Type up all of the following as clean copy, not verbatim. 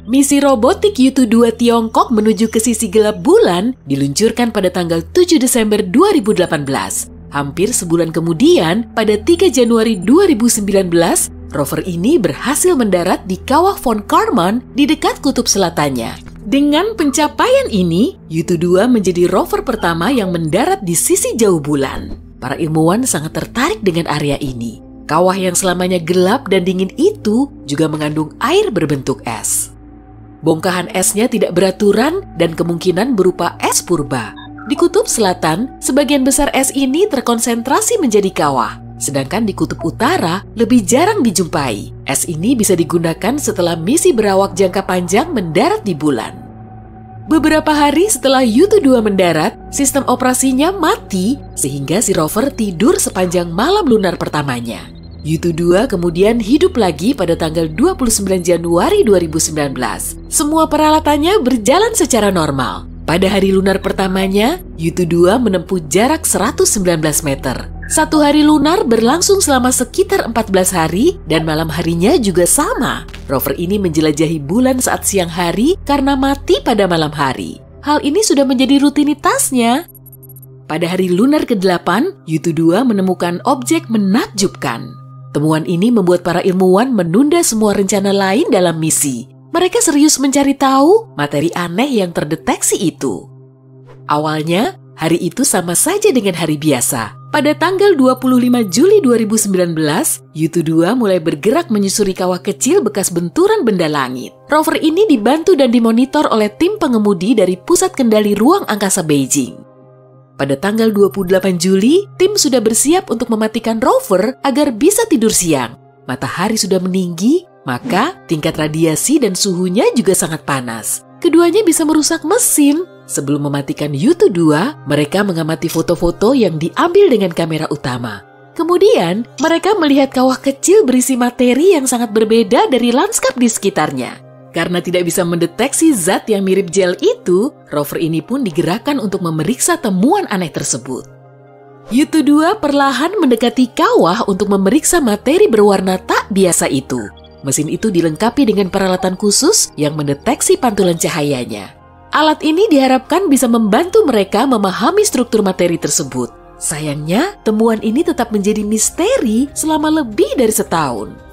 Misi robotik Yutu-2 Tiongkok menuju ke sisi gelap bulan diluncurkan pada tanggal 7 Desember 2018. Hampir sebulan kemudian, pada 3 Januari 2019, rover ini berhasil mendarat di kawah Von Karman di dekat kutub selatannya. Dengan pencapaian ini, Yutu-2 menjadi rover pertama yang mendarat di sisi jauh bulan. Para ilmuwan sangat tertarik dengan area ini. Kawah yang selamanya gelap dan dingin itu juga mengandung air berbentuk es. Bongkahan esnya tidak beraturan dan kemungkinan berupa es purba. Di kutub selatan, sebagian besar es ini terkonsentrasi menjadi kawah, sedangkan di kutub utara lebih jarang dijumpai. Es ini bisa digunakan setelah misi berawak jangka panjang mendarat di bulan. Beberapa hari setelah Yutu-2 mendarat, sistem operasinya mati sehingga si rover tidur sepanjang malam lunar pertamanya. Yutu-2 kemudian hidup lagi pada tanggal 29 Januari 2019. Semua peralatannya berjalan secara normal. Pada hari lunar pertamanya, Yutu-2 menempuh jarak 119 meter. Satu hari lunar berlangsung selama sekitar 14 hari dan malam harinya juga sama. Rover ini menjelajahi bulan saat siang hari karena mati pada malam hari. Hal ini sudah menjadi rutinitasnya. Pada hari lunar ke-8, Yutu-2 menemukan objek menakjubkan. Temuan ini membuat para ilmuwan menunda semua rencana lain dalam misi. Mereka serius mencari tahu materi aneh yang terdeteksi itu. Awalnya, hari itu sama saja dengan hari biasa. Pada tanggal 25 Juli 2019, Yutu-2 mulai bergerak menyusuri kawah kecil bekas benturan benda langit. Rover ini dibantu dan dimonitor oleh tim pengemudi dari Pusat Kendali Ruang Angkasa Beijing. Pada tanggal 28 Juli, tim sudah bersiap untuk mematikan rover agar bisa tidur siang. Matahari sudah meninggi, maka tingkat radiasi dan suhunya juga sangat panas. Keduanya bisa merusak mesin. Sebelum mematikan Yutu-2, mereka mengamati foto-foto yang diambil dengan kamera utama. Kemudian, mereka melihat kawah kecil berisi materi yang sangat berbeda dari lanskap di sekitarnya. Karena tidak bisa mendeteksi zat yang mirip gel itu, rover ini pun digerakkan untuk memeriksa temuan aneh tersebut. Yutu-2 perlahan mendekati kawah untuk memeriksa materi berwarna tak biasa itu. Mesin itu dilengkapi dengan peralatan khusus yang mendeteksi pantulan cahayanya. Alat ini diharapkan bisa membantu mereka memahami struktur materi tersebut. Sayangnya, temuan ini tetap menjadi misteri selama lebih dari setahun.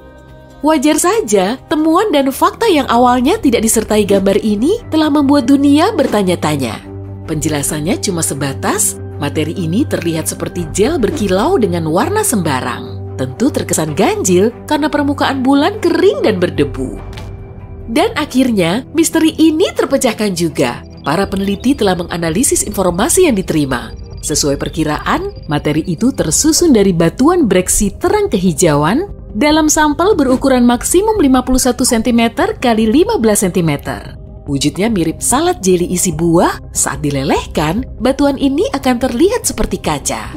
Wajar saja, temuan dan fakta yang awalnya tidak disertai gambar ini telah membuat dunia bertanya-tanya. Penjelasannya cuma sebatas, materi ini terlihat seperti gel berkilau dengan warna sembarang. Tentu terkesan ganjil karena permukaan bulan kering dan berdebu. Dan akhirnya, misteri ini terpecahkan juga. Para peneliti telah menganalisis informasi yang diterima. Sesuai perkiraan, materi itu tersusun dari batuan breksi terang kehijauan dalam sampel berukuran maksimum 51 cm x 15 cm. Wujudnya mirip salad jeli isi buah. Saat dilelehkan, batuan ini akan terlihat seperti kaca.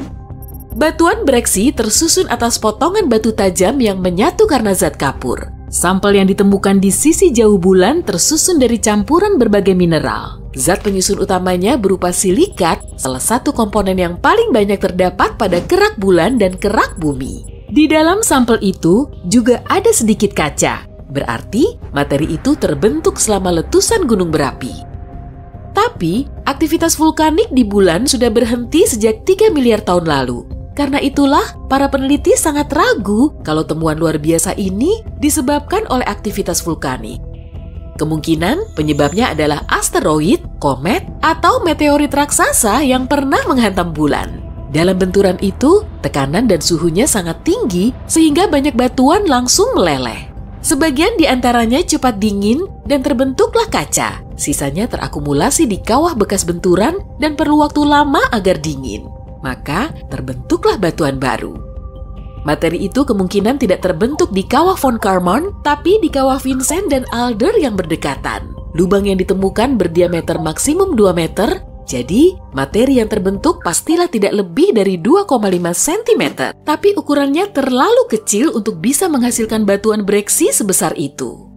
Batuan breksi tersusun atas potongan batu tajam yang menyatu karena zat kapur. Sampel yang ditemukan di sisi jauh bulan tersusun dari campuran berbagai mineral. Zat penyusun utamanya berupa silikat, salah satu komponen yang paling banyak terdapat pada kerak bulan dan kerak bumi. Di dalam sampel itu juga ada sedikit kaca, berarti materi itu terbentuk selama letusan gunung berapi. Tapi, aktivitas vulkanik di bulan sudah berhenti sejak 3 miliar tahun lalu. Karena itulah, para peneliti sangat ragu kalau temuan luar biasa ini disebabkan oleh aktivitas vulkanik. Kemungkinan penyebabnya adalah asteroid, komet, atau meteorit raksasa yang pernah menghantam bulan. Dalam benturan itu, tekanan dan suhunya sangat tinggi sehingga banyak batuan langsung meleleh. Sebagian di antaranya cepat dingin dan terbentuklah kaca. Sisanya terakumulasi di kawah bekas benturan dan perlu waktu lama agar dingin. Maka terbentuklah batuan baru. Materi itu kemungkinan tidak terbentuk di kawah Von Karman, tapi di kawah Vincent dan Alder yang berdekatan. Lubang yang ditemukan berdiameter maksimum 2 meter, jadi materi yang terbentuk pastilah tidak lebih dari 2,5 cm. Tapi ukurannya terlalu kecil untuk bisa menghasilkan batuan breksi sebesar itu.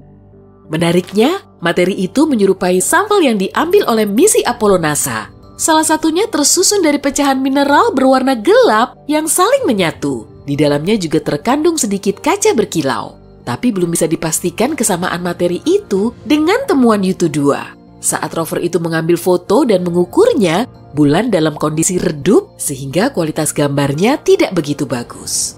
Menariknya, materi itu menyerupai sampel yang diambil oleh misi Apollo NASA. Salah satunya tersusun dari pecahan mineral berwarna gelap yang saling menyatu. Di dalamnya juga terkandung sedikit kaca berkilau. tapi belum bisa dipastikan kesamaan materi itu dengan temuan Yutu 2. Saat rover itu mengambil foto dan mengukurnya, bulan dalam kondisi redup sehingga kualitas gambarnya tidak begitu bagus.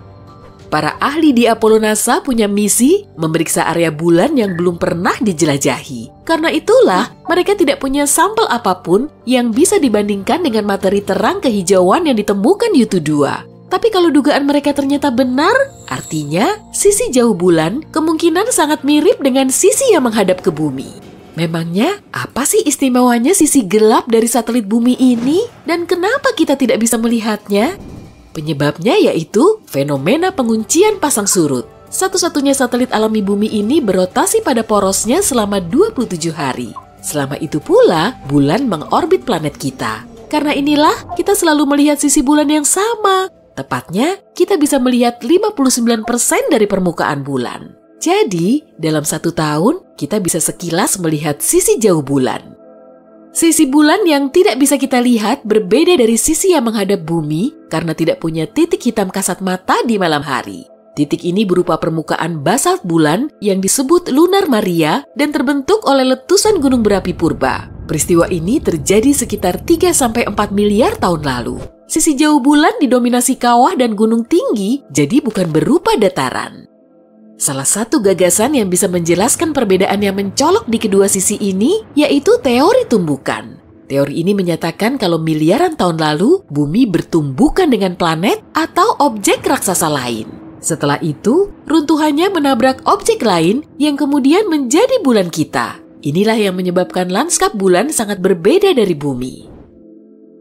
Para ahli di Apollo NASA punya misi memeriksa area bulan yang belum pernah dijelajahi. Karena itulah, mereka tidak punya sampel apapun yang bisa dibandingkan dengan materi terang kehijauan yang ditemukan Yutu 2. Tapi kalau dugaan mereka ternyata benar, artinya sisi jauh bulan kemungkinan sangat mirip dengan sisi yang menghadap ke bumi. Memangnya apa sih istimewanya sisi gelap dari satelit bumi ini dan kenapa kita tidak bisa melihatnya? Penyebabnya yaitu fenomena penguncian pasang surut. Satu-satunya satelit alami bumi ini berotasi pada porosnya selama 27 hari. Selama itu pula, bulan mengorbit planet kita. Karena inilah kita selalu melihat sisi bulan yang sama. Tepatnya, kita bisa melihat 59% dari permukaan bulan. Jadi, dalam 1 tahun, kita bisa sekilas melihat sisi jauh bulan. Sisi bulan yang tidak bisa kita lihat berbeda dari sisi yang menghadap bumi karena tidak punya titik hitam kasat mata di malam hari. Titik ini berupa permukaan basalt bulan yang disebut lunar Maria dan terbentuk oleh letusan gunung berapi purba. Peristiwa ini terjadi sekitar 3-4 miliar tahun lalu. Sisi jauh bulan didominasi kawah dan gunung tinggi, jadi bukan berupa dataran. Salah satu gagasan yang bisa menjelaskan perbedaan yang mencolok di kedua sisi ini yaitu teori tumbukan. Teori ini menyatakan kalau miliaran tahun lalu, bumi bertumbukan dengan planet atau objek raksasa lain. Setelah itu, runtuhannya menabrak objek lain yang kemudian menjadi bulan kita. Inilah yang menyebabkan lanskap bulan sangat berbeda dari bumi.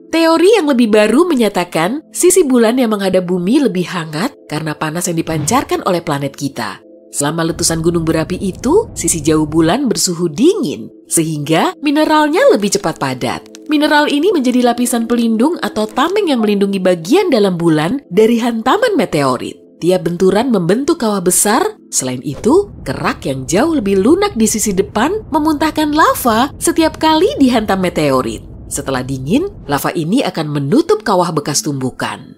Teori yang lebih baru menyatakan sisi bulan yang menghadap bumi lebih hangat karena panas yang dipancarkan oleh planet kita. Selama letusan gunung berapi itu, sisi jauh bulan bersuhu dingin, sehingga mineralnya lebih cepat padat. Mineral ini menjadi lapisan pelindung atau tameng yang melindungi bagian dalam bulan dari hantaman meteorit. Tiap benturan membentuk kawah besar. Selain itu, kerak yang jauh lebih lunak di sisi depan memuntahkan lava setiap kali dihantam meteorit. Setelah dingin, lava ini akan menutup kawah bekas tumbukan.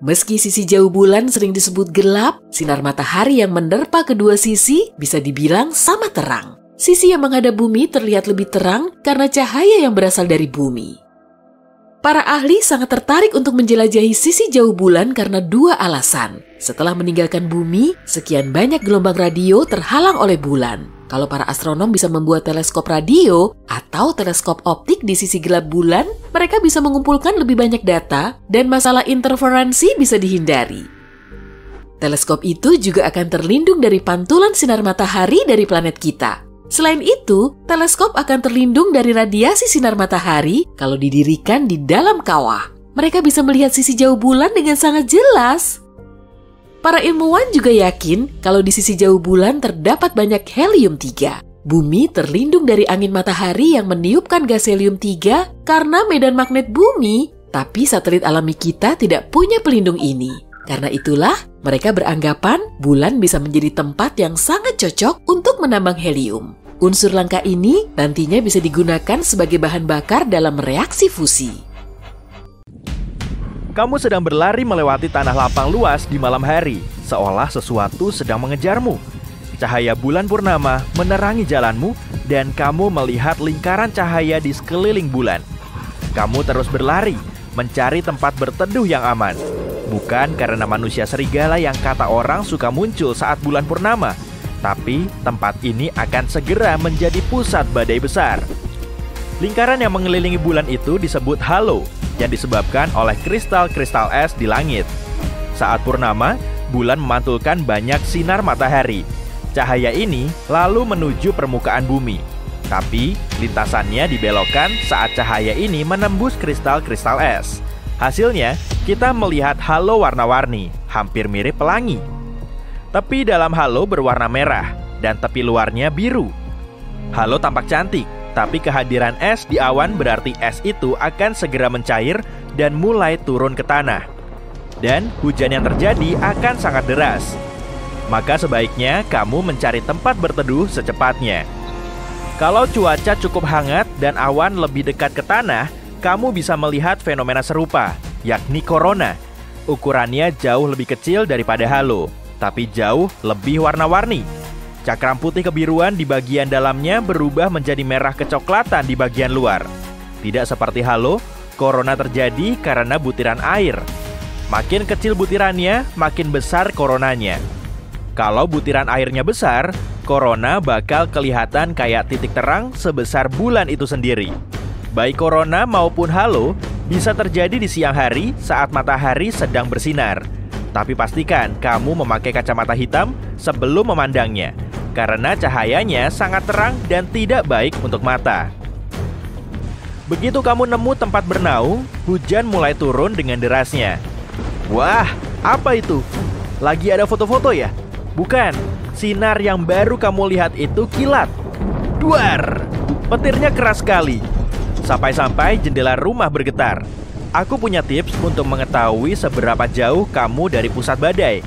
Meski sisi jauh bulan sering disebut gelap, sinar matahari yang menerpa kedua sisi bisa dibilang sama terang. Sisi yang menghadap bumi terlihat lebih terang karena cahaya yang berasal dari bumi. Para ahli sangat tertarik untuk menjelajahi sisi jauh bulan karena 2 alasan. Setelah meninggalkan bumi, sekian banyak gelombang radio terhalang oleh bulan. Kalau para astronom bisa membuat teleskop radio atau teleskop optik di sisi gelap bulan, mereka bisa mengumpulkan lebih banyak data dan masalah interferensi bisa dihindari. Teleskop itu juga akan terlindung dari pantulan sinar matahari dari planet kita. Selain itu, teleskop akan terlindung dari radiasi sinar matahari kalau didirikan di dalam kawah. Mereka bisa melihat sisi jauh bulan dengan sangat jelas. Para ilmuwan juga yakin kalau di sisi jauh bulan terdapat banyak helium-3. Bumi terlindung dari angin matahari yang meniupkan gas helium-3 karena medan magnet bumi, tapi satelit alami kita tidak punya pelindung ini. Karena itulah, mereka beranggapan bulan bisa menjadi tempat yang sangat cocok untuk menambang helium. Unsur langka ini nantinya bisa digunakan sebagai bahan bakar dalam reaksi fusi. Kamu sedang berlari melewati tanah lapang luas di malam hari, seolah sesuatu sedang mengejarmu. Cahaya bulan purnama menerangi jalanmu, dan kamu melihat lingkaran cahaya di sekeliling bulan. Kamu terus berlari, mencari tempat berteduh yang aman. Bukan karena manusia serigala yang kata orang suka muncul saat bulan purnama, tapi tempat ini akan segera menjadi pusat badai besar. Lingkaran yang mengelilingi bulan itu disebut halo, yang disebabkan oleh kristal-kristal es di langit. Saat purnama, bulan memantulkan banyak sinar matahari. Cahaya ini lalu menuju permukaan bumi. Tapi, lintasannya dibelokkan saat cahaya ini menembus kristal-kristal es. Hasilnya, kita melihat halo warna-warni, hampir mirip pelangi. Tepi dalam halo berwarna merah, dan tepi luarnya biru. Halo tampak cantik, tapi kehadiran es di awan berarti es itu akan segera mencair dan mulai turun ke tanah. Dan hujan yang terjadi akan sangat deras. Maka sebaiknya kamu mencari tempat berteduh secepatnya. Kalau cuaca cukup hangat dan awan lebih dekat ke tanah, kamu bisa melihat fenomena serupa, yakni korona. Ukurannya jauh lebih kecil daripada halo. tapi jauh lebih warna-warni. Cakram putih kebiruan di bagian dalamnya berubah menjadi merah kecoklatan di bagian luar. Tidak seperti halo, korona terjadi karena butiran air. Makin kecil butirannya, makin besar koronanya. Kalau butiran airnya besar, korona bakal kelihatan kayak titik terang sebesar bulan itu sendiri. Baik korona maupun halo bisa terjadi di siang hari saat matahari sedang bersinar. Tapi pastikan kamu memakai kacamata hitam sebelum memandangnya, karena cahayanya sangat terang dan tidak baik untuk mata. Begitu kamu nemu tempat bernaung, hujan mulai turun dengan derasnya. Wah, apa itu? Lagi ada foto-foto ya? Bukan, sinar yang baru kamu lihat itu kilat. Duar! Petirnya keras sekali. Sampai-sampai jendela rumah bergetar. Aku punya tips untuk mengetahui seberapa jauh kamu dari pusat badai.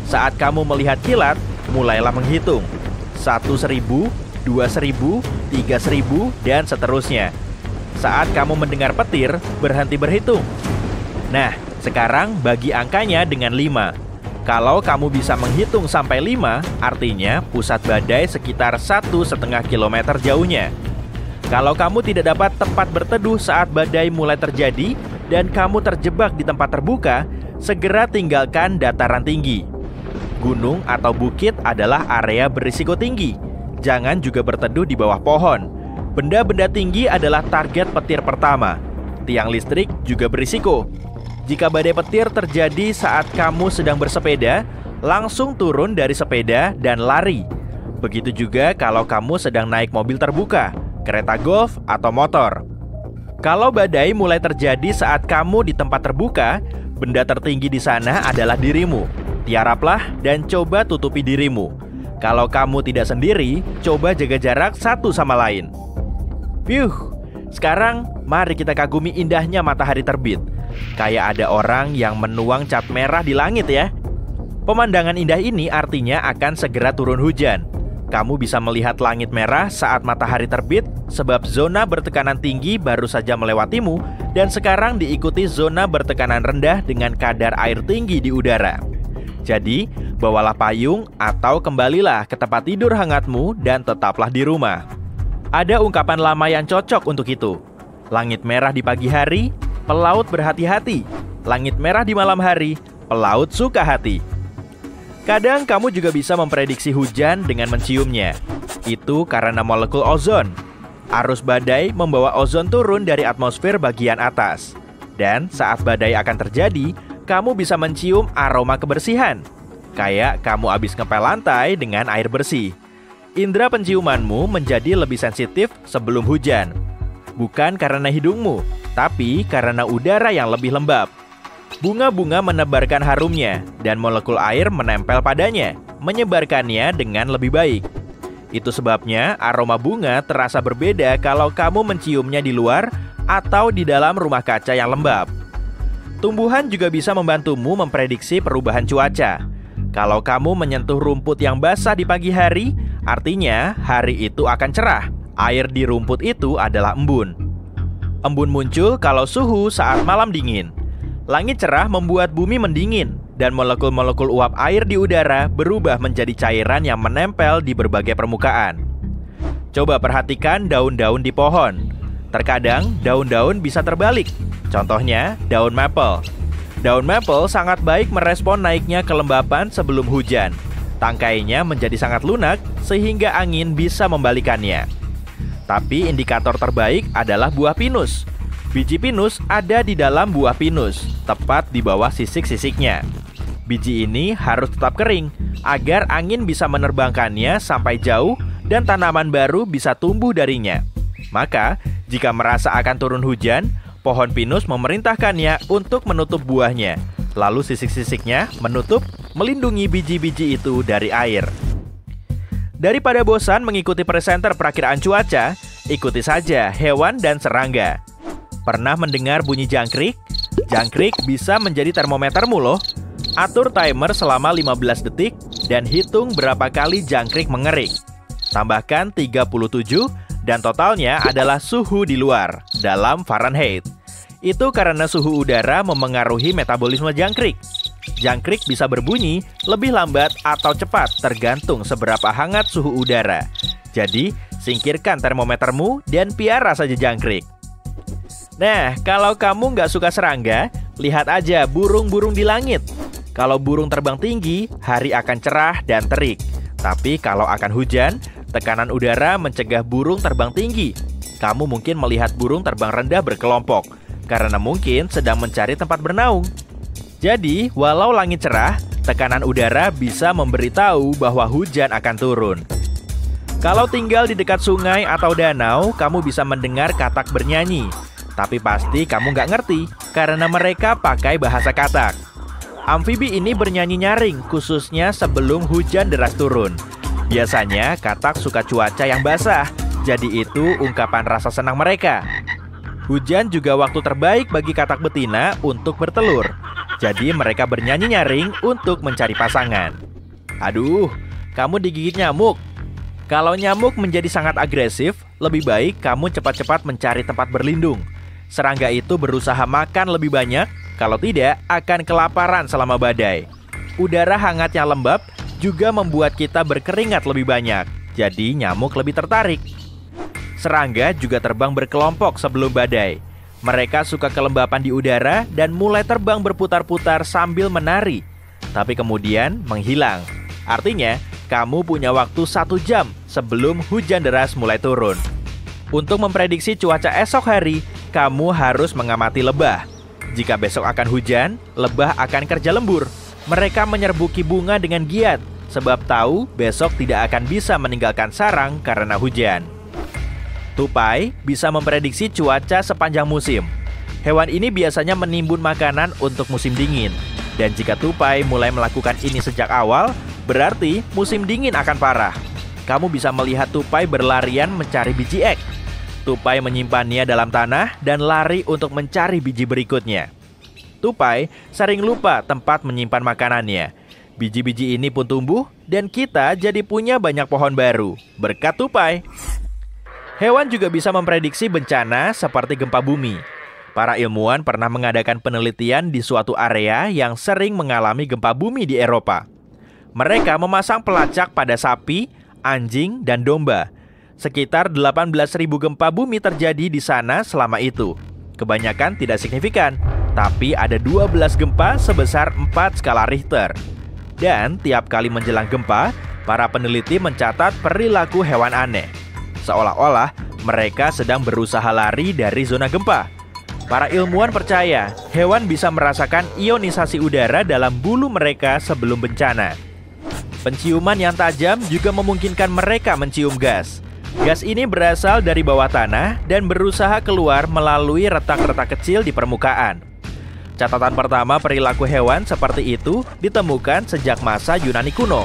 Saat kamu melihat kilat, mulailah menghitung. 1.000, 2.000, 3.000, dan seterusnya. Saat kamu mendengar petir, berhenti berhitung. Nah, sekarang bagi angkanya dengan 5. Kalau kamu bisa menghitung sampai 5, artinya pusat badai sekitar 1,5 km jauhnya. Kalau kamu tidak dapat tempat berteduh saat badai mulai terjadi dan kamu terjebak di tempat terbuka, segera tinggalkan dataran tinggi. Gunung atau bukit adalah area berisiko tinggi. Jangan juga berteduh di bawah pohon. Benda-benda tinggi adalah target petir pertama. Tiang listrik juga berisiko. Jika badai petir terjadi saat kamu sedang bersepeda, langsung turun dari sepeda dan lari. Begitu juga kalau kamu sedang naik mobil terbuka, kereta golf, atau motor. Kalau badai mulai terjadi saat kamu di tempat terbuka, benda tertinggi di sana adalah dirimu. Tiaraplah dan coba tutupi dirimu. Kalau kamu tidak sendiri, coba jaga jarak satu sama lain. Sekarang mari kita kagumi indahnya matahari terbit. Kayak ada orang yang menuang cat merah di langit ya. Pemandangan indah ini artinya akan segera turun hujan. Kamu bisa melihat langit merah saat matahari terbit sebab zona bertekanan tinggi baru saja melewatimu dan sekarang diikuti zona bertekanan rendah dengan kadar air tinggi di udara. Jadi, bawalah payung atau kembalilah ke tempat tidur hangatmu dan tetaplah di rumah. Ada ungkapan lama yang cocok untuk itu. Langit merah di pagi hari, pelaut berhati-hati. Langit merah di malam hari, pelaut suka hati. Kadang kamu juga bisa memprediksi hujan dengan menciumnya. Itu karena molekul ozon. Arus badai membawa ozon turun dari atmosfer bagian atas. Dan saat badai akan terjadi, kamu bisa mencium aroma kebersihan. Kayak kamu habis ngepel lantai dengan air bersih. Indera penciumanmu menjadi lebih sensitif sebelum hujan. Bukan karena hidungmu, tapi karena udara yang lebih lembab. Bunga-bunga menebarkan harumnya dan molekul air menempel padanya, menyebarkannya dengan lebih baik. Itu sebabnya aroma bunga terasa berbeda kalau kamu menciumnya di luar atau di dalam rumah kaca yang lembab. Tumbuhan juga bisa membantumu memprediksi perubahan cuaca. Kalau kamu menyentuh rumput yang basah di pagi hari, artinya hari itu akan cerah. Air di rumput itu adalah embun. Embun muncul kalau suhu saat malam dingin. Langit cerah membuat bumi mendingin, dan molekul-molekul uap air di udara berubah menjadi cairan yang menempel di berbagai permukaan. Coba perhatikan daun-daun di pohon. Terkadang daun-daun bisa terbalik. Contohnya, daun maple. Daun maple sangat baik merespon naiknya kelembapan sebelum hujan. Tangkainya menjadi sangat lunak sehingga angin bisa membalikannya. Tapi indikator terbaik adalah buah pinus. Biji pinus ada di dalam buah pinus, tepat di bawah sisik-sisiknya. Biji ini harus tetap kering, agar angin bisa menerbangkannya sampai jauh dan tanaman baru bisa tumbuh darinya. Maka, jika merasa akan turun hujan, pohon pinus memerintahkannya untuk menutup buahnya. Lalu sisik-sisiknya menutup, melindungi biji-biji itu dari air. Daripada bosan mengikuti presenter perakiraan cuaca, ikuti saja hewan dan serangga. Pernah mendengar bunyi jangkrik? Jangkrik bisa menjadi termometermu loh. Atur timer selama 15 detik dan hitung berapa kali jangkrik mengerik. Tambahkan 37 dan totalnya adalah suhu di luar dalam Fahrenheit. Itu karena suhu udara memengaruhi metabolisme jangkrik. Jangkrik bisa berbunyi lebih lambat atau cepat tergantung seberapa hangat suhu udara. Jadi, singkirkan termometermu dan piara saja jangkrik. Nah, kalau kamu nggak suka serangga, lihat aja burung-burung di langit. Kalau burung terbang tinggi, hari akan cerah dan terik. Tapi kalau akan hujan, tekanan udara mencegah burung terbang tinggi. Kamu mungkin melihat burung terbang rendah berkelompok, karena mungkin sedang mencari tempat bernaung. Jadi, walau langit cerah, tekanan udara bisa memberitahu bahwa hujan akan turun. Kalau tinggal di dekat sungai atau danau, kamu bisa mendengar katak bernyanyi. Tapi pasti kamu nggak ngerti, karena mereka pakai bahasa katak. Amfibi ini bernyanyi nyaring, khususnya sebelum hujan deras turun. Biasanya, katak suka cuaca yang basah, jadi itu ungkapan rasa senang mereka. Hujan juga waktu terbaik bagi katak betina untuk bertelur. Jadi mereka bernyanyi nyaring untuk mencari pasangan. Aduh, kamu digigit nyamuk. Kalau nyamuk menjadi sangat agresif, lebih baik kamu cepat-cepat mencari tempat berlindung. Serangga itu berusaha makan lebih banyak, kalau tidak akan kelaparan selama badai. Udara hangat yang lembab juga membuat kita berkeringat lebih banyak, jadi nyamuk lebih tertarik. Serangga juga terbang berkelompok sebelum badai. Mereka suka kelembapan di udara dan mulai terbang berputar-putar sambil menari. Tapi kemudian menghilang. Artinya, kamu punya waktu 1 jam sebelum hujan deras mulai turun. Untuk memprediksi cuaca esok hari, kamu harus mengamati lebah. Jika besok akan hujan, lebah akan kerja lembur. Mereka menyerbuki bunga dengan giat, sebab tahu besok tidak akan bisa meninggalkan sarang karena hujan. Tupai bisa memprediksi cuaca sepanjang musim. Hewan ini biasanya menimbun makanan untuk musim dingin. Dan jika tupai mulai melakukan ini sejak awal, berarti musim dingin akan parah. Kamu bisa melihat tupai berlarian mencari biji ek. Tupai menyimpannya dalam tanah dan lari untuk mencari biji berikutnya. Tupai sering lupa tempat menyimpan makanannya. Biji-biji ini pun tumbuh dan kita jadi punya banyak pohon baru berkat tupai. Hewan juga bisa memprediksi bencana seperti gempa bumi. Para ilmuwan pernah mengadakan penelitian di suatu area yang sering mengalami gempa bumi di Eropa. Mereka memasang pelacak pada sapi, anjing, dan domba. Sekitar 18.000 gempa bumi terjadi di sana selama itu. Kebanyakan tidak signifikan, tapi ada 12 gempa sebesar 4 skala Richter. Dan tiap kali menjelang gempa, para peneliti mencatat perilaku hewan aneh. Seolah-olah mereka sedang berusaha lari dari zona gempa. Para ilmuwan percaya hewan bisa merasakan ionisasi udara dalam bulu mereka sebelum bencana. Penciuman yang tajam juga memungkinkan mereka mencium gas. Gas ini berasal dari bawah tanah dan berusaha keluar melalui retak-retak kecil di permukaan. Catatan pertama perilaku hewan seperti itu ditemukan sejak masa Yunani kuno.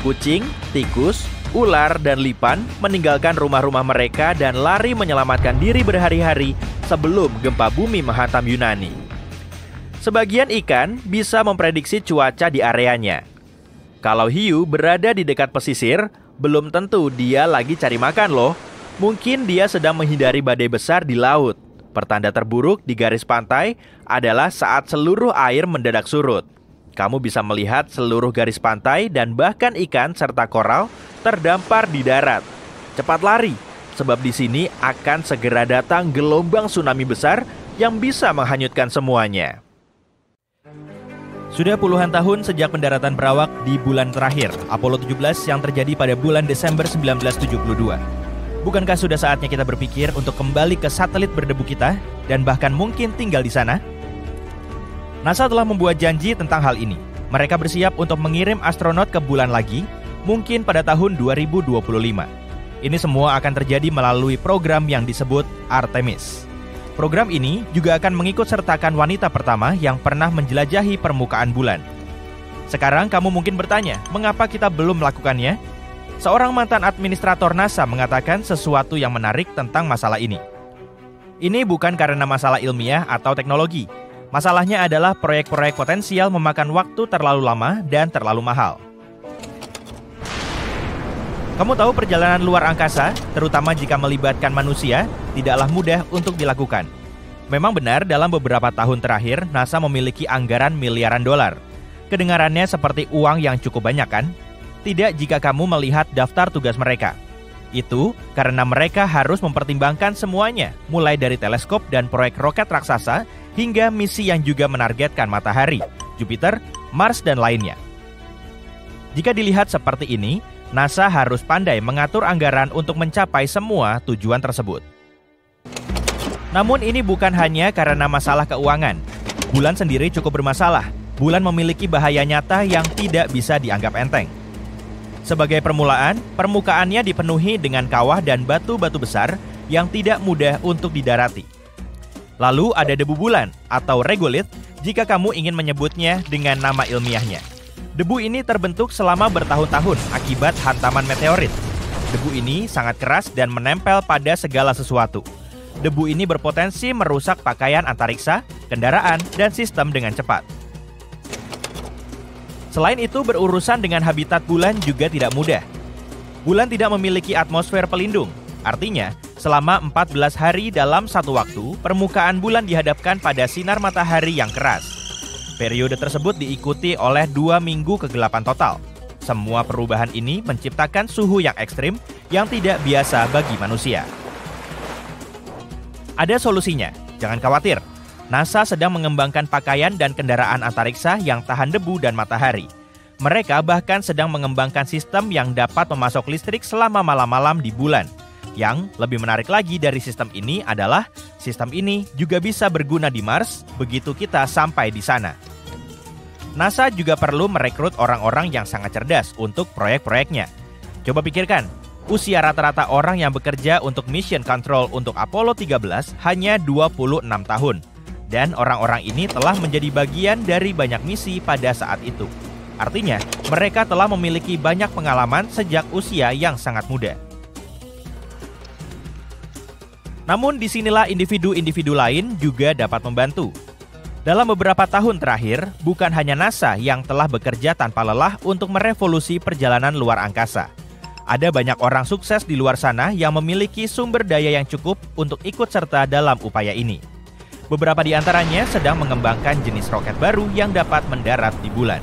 Kucing, tikus, ular, dan lipan meninggalkan rumah-rumah mereka dan lari menyelamatkan diri berhari-hari sebelum gempa bumi menghantam Yunani. Sebagian ikan bisa memprediksi cuaca di areanya. Kalau hiu berada di dekat pesisir, belum tentu dia lagi cari makan loh. Mungkin dia sedang menghindari badai besar di laut. Pertanda terburuk di garis pantai adalah saat seluruh air mendadak surut. Kamu bisa melihat seluruh garis pantai dan bahkan ikan serta koral terdampar di darat. Cepat lari, sebab di sini akan segera datang gelombang tsunami besar yang bisa menghanyutkan semuanya. Sudah puluhan tahun sejak pendaratan perawak di bulan terakhir, Apollo 17 yang terjadi pada bulan Desember 1972. Bukankah sudah saatnya kita berpikir untuk kembali ke satelit berdebu kita dan bahkan mungkin tinggal di sana? NASA telah membuat janji tentang hal ini. Mereka bersiap untuk mengirim astronot ke bulan lagi, mungkin pada tahun 2025. Ini semua akan terjadi melalui program yang disebut Artemis. Program ini juga akan mengikut sertakan wanita pertama yang pernah menjelajahi permukaan bulan. Sekarang kamu mungkin bertanya, mengapa kita belum melakukannya? Seorang mantan administrator NASA mengatakan sesuatu yang menarik tentang masalah ini. Ini bukan karena masalah ilmiah atau teknologi. Masalahnya adalah proyek-proyek potensial memakan waktu terlalu lama dan terlalu mahal. Kamu tahu perjalanan luar angkasa, terutama jika melibatkan manusia, tidaklah mudah untuk dilakukan. Memang benar dalam beberapa tahun terakhir, NASA memiliki anggaran miliaran dolar. Kedengarannya seperti uang yang cukup banyak kan? Tidak jika kamu melihat daftar tugas mereka. Itu karena mereka harus mempertimbangkan semuanya, mulai dari teleskop dan proyek roket raksasa hingga misi yang juga menargetkan matahari, Jupiter, Mars, dan lainnya. Jika dilihat seperti ini, NASA harus pandai mengatur anggaran untuk mencapai semua tujuan tersebut. Namun ini bukan hanya karena masalah keuangan. Bulan sendiri cukup bermasalah. Bulan memiliki bahaya nyata yang tidak bisa dianggap enteng. Sebagai permulaan, permukaannya dipenuhi dengan kawah dan batu-batu besar yang tidak mudah untuk didarati. Lalu ada debu bulan atau regolith jika kamu ingin menyebutnya dengan nama ilmiahnya. Debu ini terbentuk selama bertahun-tahun akibat hantaman meteorit. Debu ini sangat keras dan menempel pada segala sesuatu. Debu ini berpotensi merusak pakaian antariksa, kendaraan, dan sistem dengan cepat. Selain itu, berurusan dengan habitat bulan juga tidak mudah. Bulan tidak memiliki atmosfer pelindung. Artinya, selama 14 hari dalam satu waktu, permukaan bulan dihadapkan pada sinar matahari yang keras. Periode tersebut diikuti oleh 2 minggu kegelapan total. Semua perubahan ini menciptakan suhu yang ekstrim yang tidak biasa bagi manusia. Ada solusinya, jangan khawatir. NASA sedang mengembangkan pakaian dan kendaraan antariksa yang tahan debu dan matahari. Mereka bahkan sedang mengembangkan sistem yang dapat memasok listrik selama malam-malam di bulan. Yang lebih menarik lagi dari sistem ini adalah sistem ini juga bisa berguna di Mars begitu kita sampai di sana. NASA juga perlu merekrut orang-orang yang sangat cerdas untuk proyek-proyeknya. Coba pikirkan, usia rata-rata orang yang bekerja untuk mission control untuk Apollo 13 hanya 26 tahun. Dan orang-orang ini telah menjadi bagian dari banyak misi pada saat itu. Artinya, mereka telah memiliki banyak pengalaman sejak usia yang sangat muda. Namun disinilah individu-individu lain juga dapat membantu. Dalam beberapa tahun terakhir, bukan hanya NASA yang telah bekerja tanpa lelah untuk merevolusi perjalanan luar angkasa. Ada banyak orang sukses di luar sana yang memiliki sumber daya yang cukup untuk ikut serta dalam upaya ini. Beberapa di antaranya sedang mengembangkan jenis roket baru yang dapat mendarat di bulan.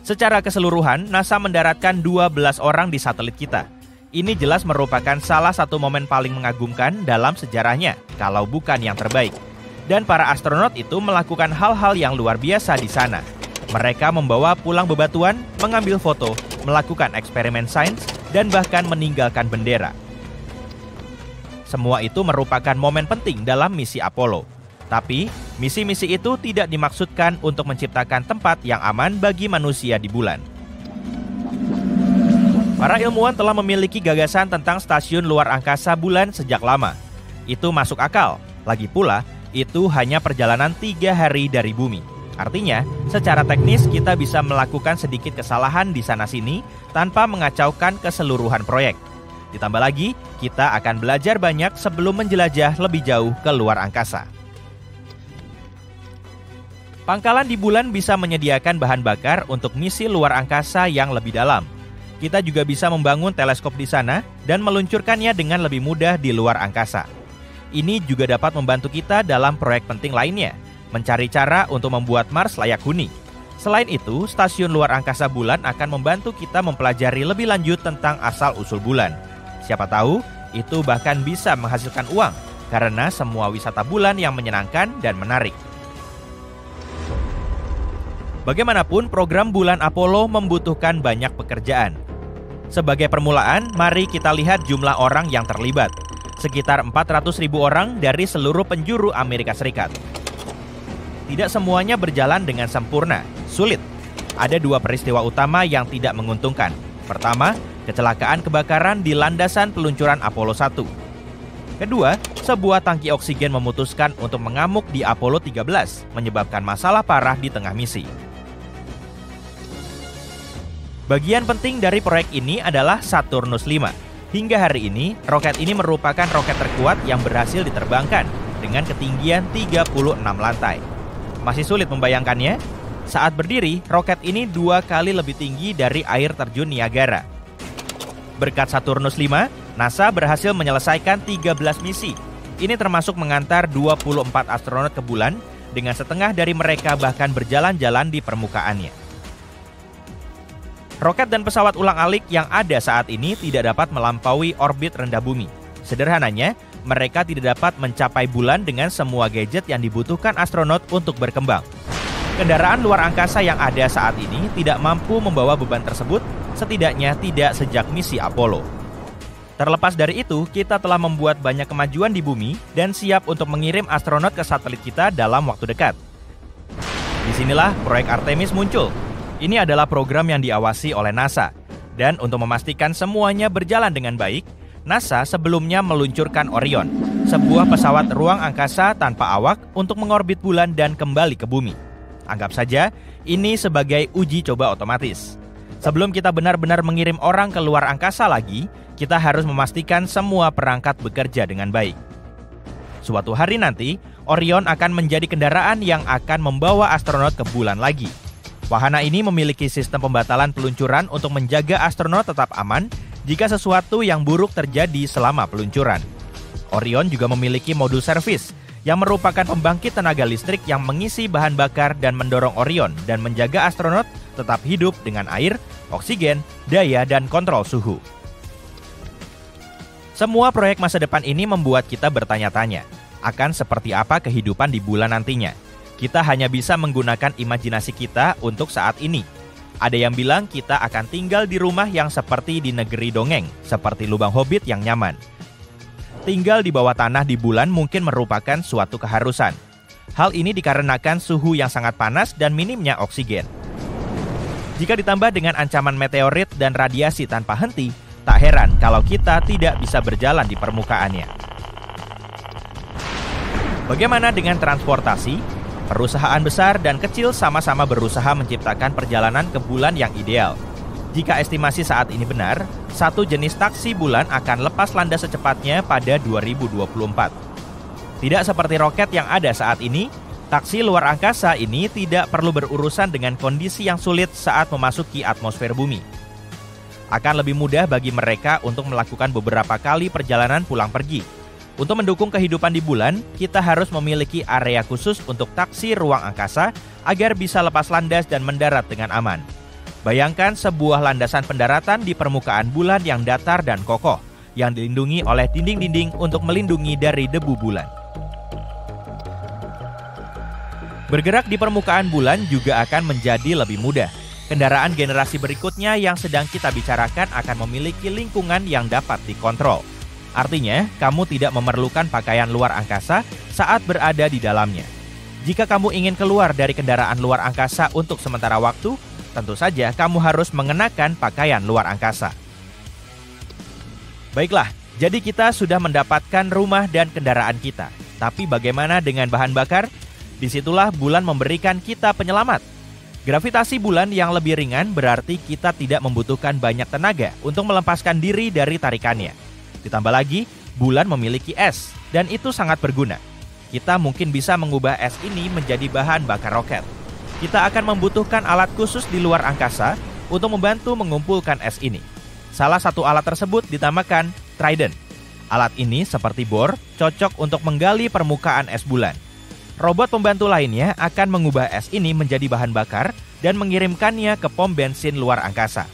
Secara keseluruhan, NASA mendaratkan 12 orang di satelit kita. Ini jelas merupakan salah satu momen paling mengagumkan dalam sejarahnya, kalau bukan yang terbaik. Dan para astronot itu melakukan hal-hal yang luar biasa di sana. Mereka membawa pulang bebatuan, mengambil foto, melakukan eksperimen sains, dan bahkan meninggalkan bendera. Semua itu merupakan momen penting dalam misi Apollo. Tapi, misi-misi itu tidak dimaksudkan untuk menciptakan tempat yang aman bagi manusia di bulan. Para ilmuwan telah memiliki gagasan tentang stasiun luar angkasa bulan sejak lama. Itu masuk akal. Lagi pula, itu hanya perjalanan 3 hari dari bumi. Artinya, secara teknis kita bisa melakukan sedikit kesalahan di sana-sini tanpa mengacaukan keseluruhan proyek. Ditambah lagi, kita akan belajar banyak sebelum menjelajah lebih jauh ke luar angkasa. Pangkalan di bulan bisa menyediakan bahan bakar untuk misi luar angkasa yang lebih dalam. Kita juga bisa membangun teleskop di sana dan meluncurkannya dengan lebih mudah di luar angkasa. Ini juga dapat membantu kita dalam proyek penting lainnya, mencari cara untuk membuat Mars layak huni. Selain itu, stasiun luar angkasa bulan akan membantu kita mempelajari lebih lanjut tentang asal-usul bulan. Siapa tahu, itu bahkan bisa menghasilkan uang, karena semua wisata bulan yang menyenangkan dan menarik. Bagaimanapun, program bulan Apollo membutuhkan banyak pekerjaan. Sebagai permulaan, mari kita lihat jumlah orang yang terlibat. Sekitar 400.000 orang dari seluruh penjuru Amerika Serikat. Tidak semuanya berjalan dengan sempurna, sulit. Ada 2 peristiwa utama yang tidak menguntungkan. Pertama, kecelakaan kebakaran di landasan peluncuran Apollo 1. Kedua, sebuah tangki oksigen memutuskan untuk mengamuk di Apollo 13, menyebabkan masalah parah di tengah misi. Bagian penting dari proyek ini adalah Saturnus 5. Hingga hari ini, roket ini merupakan roket terkuat yang berhasil diterbangkan dengan ketinggian 36 lantai. Masih sulit membayangkannya? Saat berdiri, roket ini 2 kali lebih tinggi dari air terjun Niagara. Berkat Saturnus 5, NASA berhasil menyelesaikan 13 misi. Ini termasuk mengantar 24 astronot ke bulan dengan setengah dari mereka bahkan berjalan-jalan di permukaannya. Roket dan pesawat ulang-alik yang ada saat ini tidak dapat melampaui orbit rendah bumi. Sederhananya, mereka tidak dapat mencapai bulan dengan semua gadget yang dibutuhkan astronot untuk berkembang. Kendaraan luar angkasa yang ada saat ini tidak mampu membawa beban tersebut, setidaknya tidak sejak misi Apollo. Terlepas dari itu, kita telah membuat banyak kemajuan di bumi dan siap untuk mengirim astronot ke satelit kita dalam waktu dekat. Disinilah proyek Artemis muncul. Ini adalah program yang diawasi oleh NASA. Dan untuk memastikan semuanya berjalan dengan baik, NASA sebelumnya meluncurkan Orion, sebuah pesawat ruang angkasa tanpa awak untuk mengorbit bulan dan kembali ke bumi. Anggap saja ini sebagai uji coba otomatis. Sebelum kita benar-benar mengirim orang ke luar angkasa lagi, kita harus memastikan semua perangkat bekerja dengan baik. Suatu hari nanti, Orion akan menjadi kendaraan yang akan membawa astronot ke bulan lagi. Wahana ini memiliki sistem pembatalan peluncuran untuk menjaga astronot tetap aman jika sesuatu yang buruk terjadi selama peluncuran. Orion juga memiliki modul servis yang merupakan pembangkit tenaga listrik yang mengisi bahan bakar dan mendorong Orion dan menjaga astronot tetap hidup dengan air, oksigen, daya, dan kontrol suhu. Semua proyek masa depan ini membuat kita bertanya-tanya, akan seperti apa kehidupan di bulan nantinya. Kita hanya bisa menggunakan imajinasi kita untuk saat ini. Ada yang bilang kita akan tinggal di rumah yang seperti di negeri dongeng, seperti lubang hobbit yang nyaman. Tinggal di bawah tanah di bulan mungkin merupakan suatu keharusan. Hal ini dikarenakan suhu yang sangat panas dan minimnya oksigen. Jika ditambah dengan ancaman meteorit dan radiasi tanpa henti, tak heran kalau kita tidak bisa berjalan di permukaannya. Bagaimana dengan transportasi? Perusahaan besar dan kecil sama-sama berusaha menciptakan perjalanan ke bulan yang ideal. Jika estimasi saat ini benar, satu jenis taksi bulan akan lepas landas secepatnya pada 2024. Tidak seperti roket yang ada saat ini, taksi luar angkasa ini tidak perlu berurusan dengan kondisi yang sulit saat memasuki atmosfer bumi. Akan lebih mudah bagi mereka untuk melakukan beberapa kali perjalanan pulang pergi. Untuk mendukung kehidupan di bulan, kita harus memiliki area khusus untuk taksi ruang angkasa agar bisa lepas landas dan mendarat dengan aman. Bayangkan sebuah landasan pendaratan di permukaan bulan yang datar dan kokoh, yang dilindungi oleh dinding-dinding untuk melindungi dari debu bulan. Bergerak di permukaan bulan juga akan menjadi lebih mudah. Kendaraan generasi berikutnya yang sedang kita bicarakan akan memiliki lingkungan yang dapat dikontrol. Artinya, kamu tidak memerlukan pakaian luar angkasa saat berada di dalamnya. Jika kamu ingin keluar dari kendaraan luar angkasa untuk sementara waktu, tentu saja kamu harus mengenakan pakaian luar angkasa. Baiklah, jadi kita sudah mendapatkan rumah dan kendaraan kita. Tapi bagaimana dengan bahan bakar? Disitulah bulan memberikan kita penyelamat. Gravitasi bulan yang lebih ringan berarti kita tidak membutuhkan banyak tenaga untuk melepaskan diri dari tarikannya. Ditambah lagi, bulan memiliki es, dan itu sangat berguna. Kita mungkin bisa mengubah es ini menjadi bahan bakar roket. Kita akan membutuhkan alat khusus di luar angkasa untuk membantu mengumpulkan es ini. Salah satu alat tersebut dinamakan Trident. Alat ini seperti bor, cocok untuk menggali permukaan es bulan. Robot pembantu lainnya akan mengubah es ini menjadi bahan bakar dan mengirimkannya ke pom bensin luar angkasa.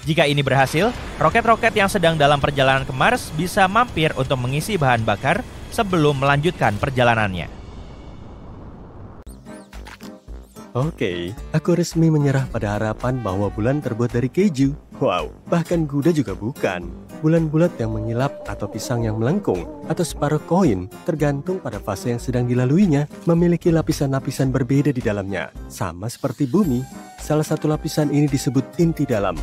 Jika ini berhasil, roket-roket yang sedang dalam perjalanan ke Mars bisa mampir untuk mengisi bahan bakar sebelum melanjutkan perjalanannya. Oke, aku resmi menyerah pada harapan bahwa bulan terbuat dari keju. Wow, bahkan Gouda juga bukan. Bulan bulat yang mengilap atau pisang yang melengkung atau separuh koin tergantung pada fase yang sedang dilaluinya memiliki lapisan-lapisan berbeda di dalamnya. Sama seperti bumi, salah satu lapisan ini disebut inti dalam.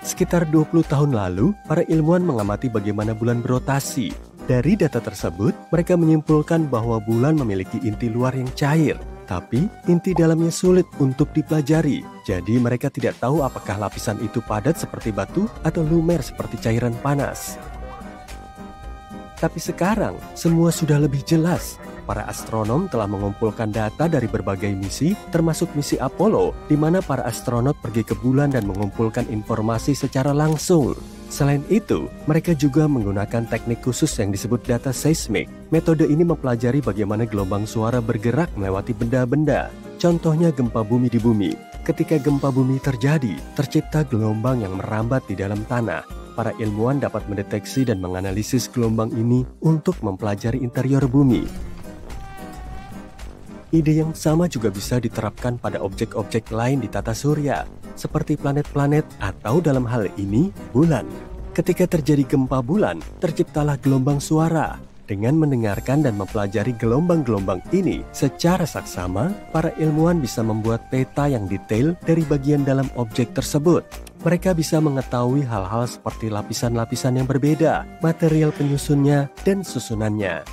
Sekitar 20 tahun lalu, para ilmuwan mengamati bagaimana bulan berotasi. Dari data tersebut, mereka menyimpulkan bahwa bulan memiliki inti luar yang cair. Tapi, inti dalamnya sulit untuk dipelajari. Jadi, mereka tidak tahu apakah lapisan itu padat seperti batu atau lumer seperti cairan panas. Tapi sekarang, semua sudah lebih jelas. Para astronom telah mengumpulkan data dari berbagai misi, termasuk misi Apollo, di mana para astronot pergi ke bulan dan mengumpulkan informasi secara langsung. Selain itu, mereka juga menggunakan teknik khusus yang disebut data seismik. Metode ini mempelajari bagaimana gelombang suara bergerak melewati benda-benda. Contohnya gempa bumi di bumi. Ketika gempa bumi terjadi, tercipta gelombang yang merambat di dalam tanah. Para ilmuwan dapat mendeteksi dan menganalisis gelombang ini untuk mempelajari interior bumi. Ide yang sama juga bisa diterapkan pada objek-objek lain di tata surya, seperti planet-planet atau dalam hal ini, bulan. Ketika terjadi gempa bulan, terciptalah gelombang suara. Dengan mendengarkan dan mempelajari gelombang-gelombang ini secara saksama, para ilmuwan bisa membuat peta yang detail dari bagian dalam objek tersebut. Mereka bisa mengetahui hal-hal seperti lapisan-lapisan yang berbeda, material penyusunnya, dan susunannya.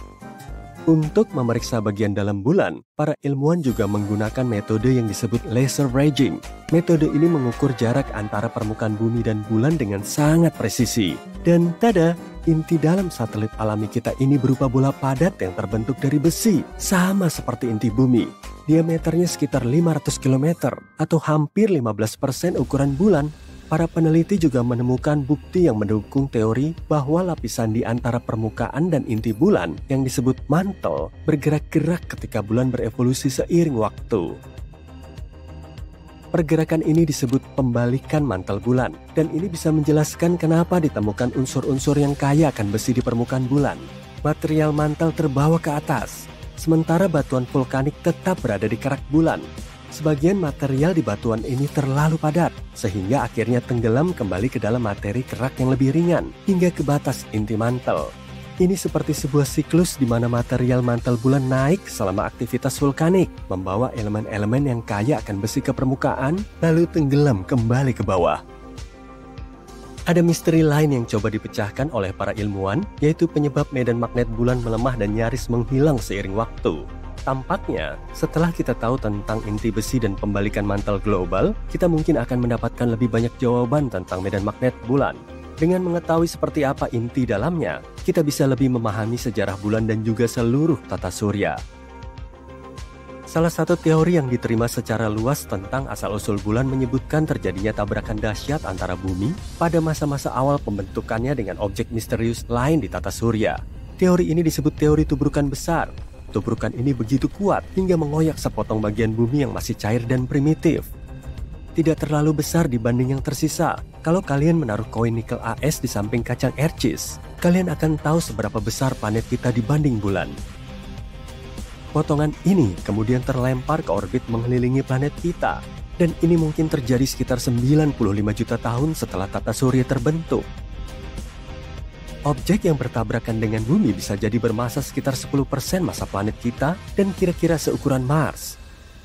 Untuk memeriksa bagian dalam bulan, para ilmuwan juga menggunakan metode yang disebut laser ranging. Metode ini mengukur jarak antara permukaan bumi dan bulan dengan sangat presisi. Dan tada, inti dalam satelit alami kita ini berupa bola padat yang terbentuk dari besi, sama seperti inti bumi. Diameternya sekitar 500 km atau hampir 15% ukuran bulan. Para peneliti juga menemukan bukti yang mendukung teori bahwa lapisan di antara permukaan dan inti bulan yang disebut mantel bergerak-gerak ketika bulan berevolusi seiring waktu. Pergerakan ini disebut pembalikan mantel bulan, dan ini bisa menjelaskan kenapa ditemukan unsur-unsur yang kaya akan besi di permukaan bulan. Material mantel terbawa ke atas, sementara batuan vulkanik tetap berada di kerak bulan. Sebagian material di batuan ini terlalu padat, sehingga akhirnya tenggelam kembali ke dalam materi kerak yang lebih ringan, hingga ke batas inti mantel. Ini seperti sebuah siklus di mana material mantel bulan naik selama aktivitas vulkanik, membawa elemen-elemen yang kaya akan besi ke permukaan, lalu tenggelam kembali ke bawah. Ada misteri lain yang coba dipecahkan oleh para ilmuwan, yaitu penyebab medan magnet bulan melemah dan nyaris menghilang seiring waktu. Tampaknya, setelah kita tahu tentang inti besi dan pembalikan mantel global, kita mungkin akan mendapatkan lebih banyak jawaban tentang medan magnet bulan. Dengan mengetahui seperti apa inti dalamnya, kita bisa lebih memahami sejarah bulan dan juga seluruh tata surya. Salah satu teori yang diterima secara luas tentang asal-usul bulan menyebutkan terjadinya tabrakan dahsyat antara bumi pada masa-masa awal pembentukannya dengan objek misterius lain di tata surya. Teori ini disebut teori tubrukan besar. Tubrukan ini begitu kuat hingga mengoyak sepotong bagian bumi yang masih cair dan primitif. Tidak terlalu besar dibanding yang tersisa. Kalau kalian menaruh koin nikel AS di samping kacang ercis, kalian akan tahu seberapa besar planet kita dibanding bulan. Potongan ini kemudian terlempar ke orbit mengelilingi planet kita, dan ini mungkin terjadi sekitar 95 juta tahun setelah tata surya terbentuk. Objek yang bertabrakan dengan bumi bisa jadi bermasa sekitar 10% masa planet kita dan kira-kira seukuran Mars.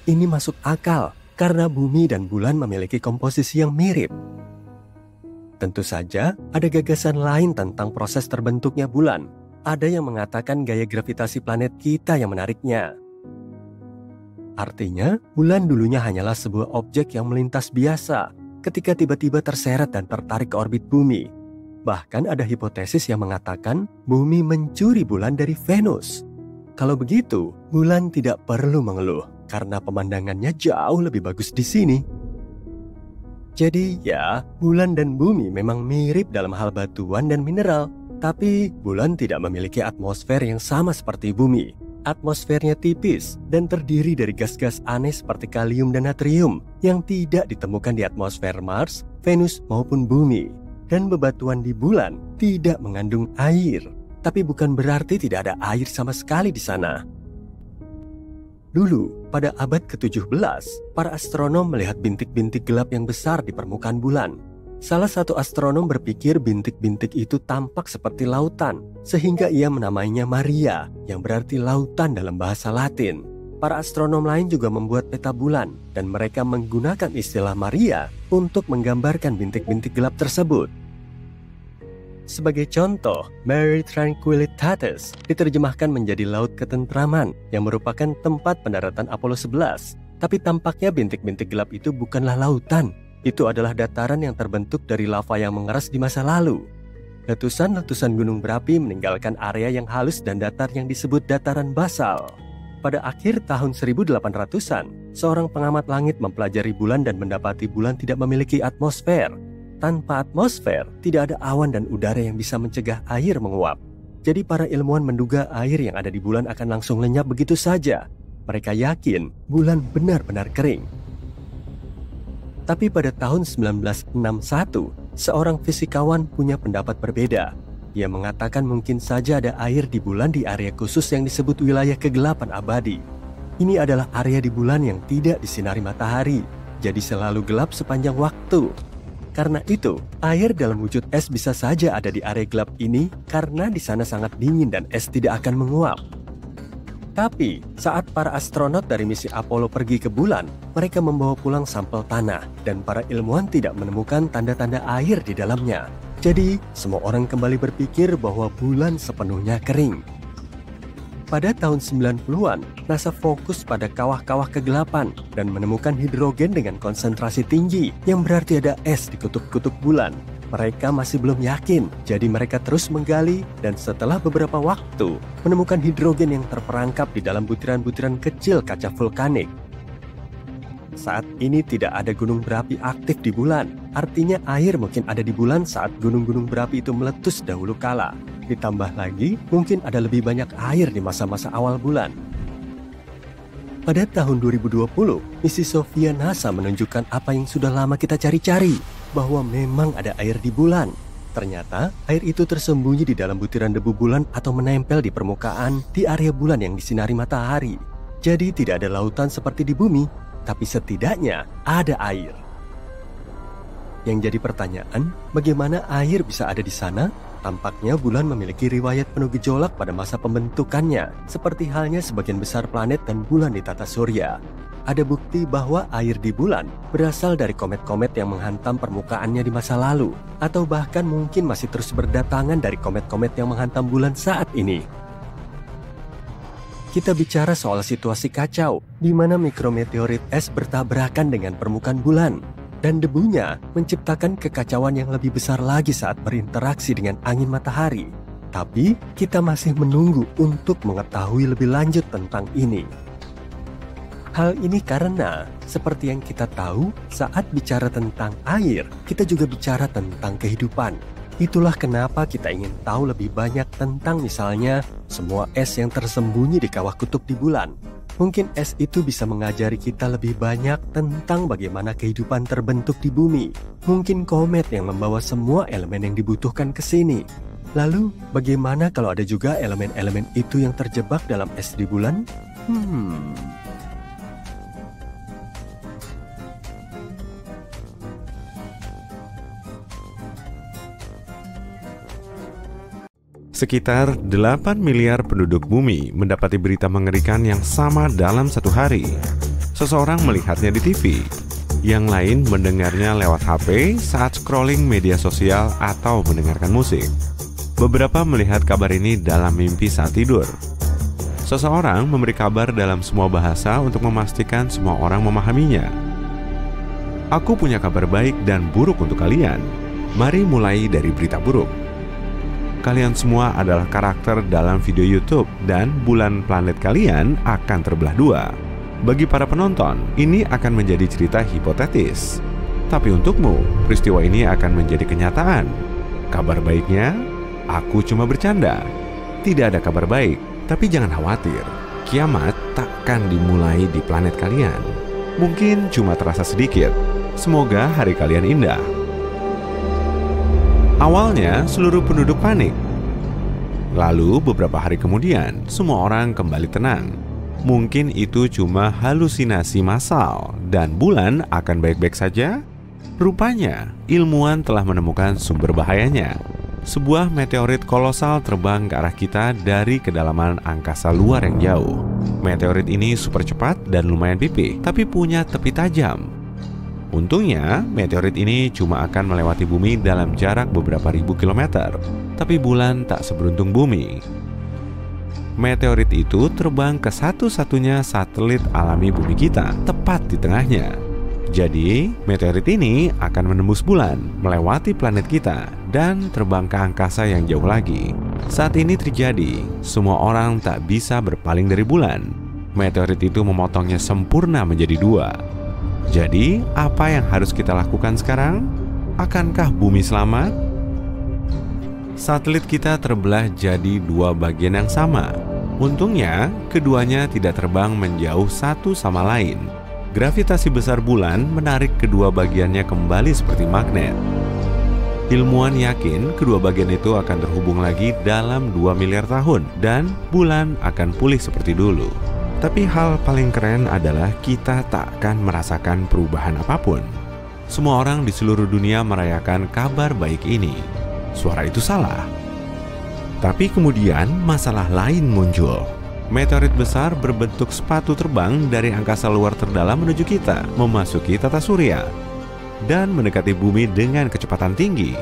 Ini masuk akal karena bumi dan bulan memiliki komposisi yang mirip. Tentu saja, ada gagasan lain tentang proses terbentuknya bulan. Ada yang mengatakan gaya gravitasi planet kita yang menariknya. Artinya, bulan dulunya hanyalah sebuah objek yang melintas biasa ketika tiba-tiba terseret dan tertarik ke orbit bumi. Bahkan ada hipotesis yang mengatakan bumi mencuri bulan dari Venus. Kalau begitu, bulan tidak perlu mengeluh karena pemandangannya jauh lebih bagus di sini. Jadi ya, bulan dan bumi memang mirip dalam hal batuan dan mineral, tapi bulan tidak memiliki atmosfer yang sama seperti bumi. Atmosfernya tipis dan terdiri dari gas-gas aneh seperti kalium dan natrium yang tidak ditemukan di atmosfer Mars, Venus maupun bumi. Dan bebatuan di bulan tidak mengandung air, tapi bukan berarti tidak ada air sama sekali di sana. Dulu, pada abad ke-17, para astronom melihat bintik-bintik gelap yang besar di permukaan bulan. Salah satu astronom berpikir bintik-bintik itu tampak seperti lautan, sehingga ia menamainya Maria, yang berarti lautan dalam bahasa Latin. Para astronom lain juga membuat peta bulan, dan mereka menggunakan istilah Maria untuk menggambarkan bintik-bintik gelap tersebut. Sebagai contoh, Mare Tranquillitatis diterjemahkan menjadi Laut Ketentraman yang merupakan tempat pendaratan Apollo 11. Tapi tampaknya bintik-bintik gelap itu bukanlah lautan. Itu adalah dataran yang terbentuk dari lava yang mengeras di masa lalu. Letusan-letusan gunung berapi meninggalkan area yang halus dan datar yang disebut dataran basal. Pada akhir tahun 1800-an, seorang pengamat langit mempelajari bulan dan mendapati bulan tidak memiliki atmosfer. tanpa atmosfer, tidak ada awan dan udara yang bisa mencegah air menguap. Jadi para ilmuwan menduga air yang ada di bulan akan langsung lenyap begitu saja. Mereka yakin bulan benar-benar kering. Tapi pada tahun 1961, seorang fisikawan punya pendapat berbeda. Ia mengatakan mungkin saja ada air di bulan di area khusus yang disebut wilayah kegelapan abadi. Ini adalah area di bulan yang tidak disinari matahari, jadi selalu gelap sepanjang waktu. Karena itu, air dalam wujud es bisa saja ada di area gelap ini karena di sana sangat dingin dan es tidak akan menguap. Tapi, saat para astronot dari misi Apollo pergi ke bulan, mereka membawa pulang sampel tanah dan para ilmuwan tidak menemukan tanda-tanda air di dalamnya. Jadi, semua orang kembali berpikir bahwa bulan sepenuhnya kering. Pada tahun 90-an, NASA fokus pada kawah-kawah kegelapan dan menemukan hidrogen dengan konsentrasi tinggi yang berarti ada es di kutub-kutub bulan. Mereka masih belum yakin, jadi mereka terus menggali dan setelah beberapa waktu menemukan hidrogen yang terperangkap di dalam butiran-butiran kecil kaca vulkanik. Saat ini tidak ada gunung berapi aktif di bulan, artinya air mungkin ada di bulan saat gunung-gunung berapi itu meletus dahulu kala. Ditambah lagi, mungkin ada lebih banyak air di masa-masa awal bulan. Pada tahun 2020, misi Sofia NASA menunjukkan apa yang sudah lama kita cari-cari, bahwa memang ada air di bulan. Ternyata, air itu tersembunyi di dalam butiran debu bulan atau menempel di permukaan di area bulan yang disinari matahari. Jadi tidak ada lautan seperti di bumi, tapi setidaknya ada air. Yang jadi pertanyaan, bagaimana air bisa ada di sana? Tampaknya bulan memiliki riwayat penuh gejolak pada masa pembentukannya, seperti halnya sebagian besar planet dan bulan di tata surya. Ada bukti bahwa air di bulan berasal dari komet-komet yang menghantam permukaannya di masa lalu, atau bahkan mungkin masih terus berdatangan dari komet-komet yang menghantam bulan saat ini. Kita bicara soal situasi kacau, di mana mikrometeorit es bertabrakan dengan permukaan bulan. Dan debunya menciptakan kekacauan yang lebih besar lagi saat berinteraksi dengan angin matahari. Tapi kita masih menunggu untuk mengetahui lebih lanjut tentang ini. Hal ini karena, seperti yang kita tahu, saat bicara tentang air, kita juga bicara tentang kehidupan. Itulah kenapa kita ingin tahu lebih banyak tentang misalnya semua es yang tersembunyi di kawah kutub di bulan. Mungkin es itu bisa mengajari kita lebih banyak tentang bagaimana kehidupan terbentuk di bumi. Mungkin komet yang membawa semua elemen yang dibutuhkan ke sini. Lalu, bagaimana kalau ada juga elemen-elemen itu yang terjebak dalam es di bulan? Sekitar 8 miliar penduduk bumi mendapati berita mengerikan yang sama dalam satu hari. Seseorang melihatnya di TV, yang lain mendengarnya lewat HP saat scrolling media sosial atau mendengarkan musik. Beberapa melihat kabar ini dalam mimpi saat tidur. Seseorang memberi kabar dalam semua bahasa untuk memastikan semua orang memahaminya. Aku punya kabar baik dan buruk untuk kalian. Mari mulai dari berita buruk. Kalian semua adalah karakter dalam video YouTube dan bulan planet kalian akan terbelah dua. Bagi para penonton, ini akan menjadi cerita hipotetis. Tapi untukmu, peristiwa ini akan menjadi kenyataan. Kabar baiknya, aku cuma bercanda. Tidak ada kabar baik, tapi jangan khawatir. Kiamat takkan dimulai di planet kalian. Mungkin cuma terasa sedikit. Semoga hari kalian indah. Awalnya, seluruh penduduk panik. Lalu, beberapa hari kemudian, semua orang kembali tenang. Mungkin itu cuma halusinasi massal, dan bulan akan baik-baik saja? Rupanya, ilmuwan telah menemukan sumber bahayanya. Sebuah meteorit kolosal terbang ke arah kita dari kedalaman angkasa luar yang jauh. Meteorit ini super cepat dan lumayan pipih, tapi punya tepi tajam. Untungnya, meteorit ini cuma akan melewati bumi dalam jarak beberapa ribu kilometer. Tapi bulan tak seberuntung bumi. Meteorit itu terbang ke satu-satunya satelit alami bumi kita, tepat di tengahnya. Jadi, meteorit ini akan menembus bulan, melewati planet kita, dan terbang ke angkasa yang jauh lagi. Saat ini terjadi, semua orang tak bisa berpaling dari bulan. Meteorit itu memotongnya sempurna menjadi dua. Jadi, apa yang harus kita lakukan sekarang? Akankah bumi selamat? Satelit kita terbelah jadi dua bagian yang sama. Untungnya, keduanya tidak terbang menjauh satu sama lain. Gravitasi besar bulan menarik kedua bagiannya kembali seperti magnet. Ilmuwan yakin kedua bagian itu akan terhubung lagi dalam 2 miliar tahun dan bulan akan pulih seperti dulu. Tapi hal paling keren adalah kita tak akan merasakan perubahan apapun. Semua orang di seluruh dunia merayakan kabar baik ini. Suara itu salah. Tapi kemudian masalah lain muncul. Meteorit besar berbentuk sepatu terbang dari angkasa luar terdalam menuju kita, memasuki tata surya dan mendekati bumi dengan kecepatan tinggi.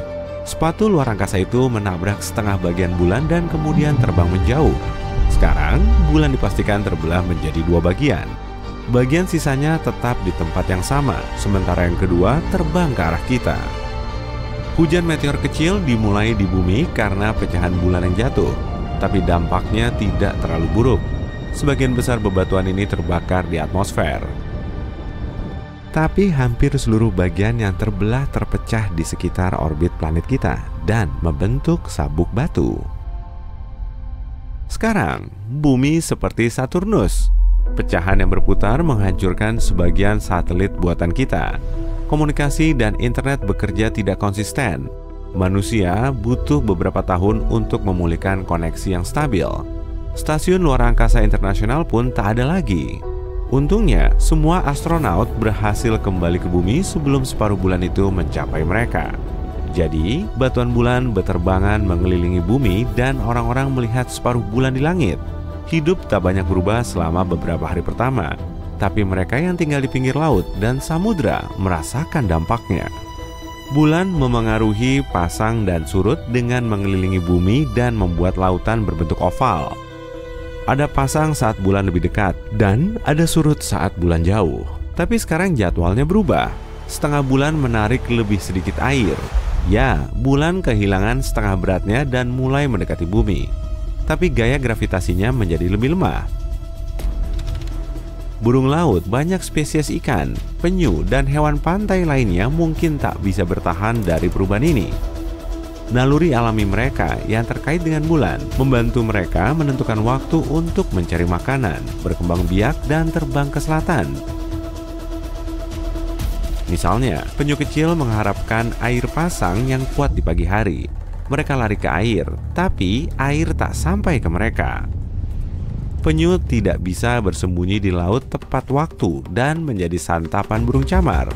Sepatu luar angkasa itu menabrak setengah bagian bulan dan kemudian terbang menjauh. Sekarang, bulan dipastikan terbelah menjadi dua bagian. Bagian sisanya tetap di tempat yang sama, sementara yang kedua terbang ke arah kita. Hujan meteor kecil dimulai di bumi karena pecahan bulan yang jatuh, tapi dampaknya tidak terlalu buruk. Sebagian besar bebatuan ini terbakar di atmosfer. Tapi hampir seluruh bagian yang terbelah terpecah di sekitar orbit planet kita dan membentuk sabuk batu. Sekarang, bumi seperti Saturnus. Pecahan yang berputar menghancurkan sebagian satelit buatan kita. Komunikasi dan internet bekerja tidak konsisten. Manusia butuh beberapa tahun untuk memulihkan koneksi yang stabil. Stasiun luar angkasa internasional pun tak ada lagi. Untungnya, semua astronot berhasil kembali ke bumi sebelum separuh bulan itu mencapai mereka. Jadi, batuan bulan berterbangan mengelilingi bumi dan orang-orang melihat separuh bulan di langit. Hidup tak banyak berubah selama beberapa hari pertama, tapi mereka yang tinggal di pinggir laut dan samudra merasakan dampaknya. Bulan memengaruhi pasang dan surut dengan mengelilingi bumi dan membuat lautan berbentuk oval. Ada pasang saat bulan lebih dekat dan ada surut saat bulan jauh. Tapi sekarang jadwalnya berubah. Setengah bulan menarik lebih sedikit air. Ya, bulan kehilangan setengah beratnya dan mulai mendekati bumi. Tapi gaya gravitasinya menjadi lebih lemah. Burung laut, banyak spesies ikan, penyu, dan hewan pantai lainnya mungkin tak bisa bertahan dari perubahan ini. Naluri alami mereka yang terkait dengan bulan membantu mereka menentukan waktu untuk mencari makanan, berkembang biak, dan terbang ke selatan. Misalnya, penyu kecil mengharapkan air pasang yang kuat di pagi hari. Mereka lari ke air, tapi air tak sampai ke mereka. Penyu tidak bisa bersembunyi di laut tepat waktu dan menjadi santapan burung camar.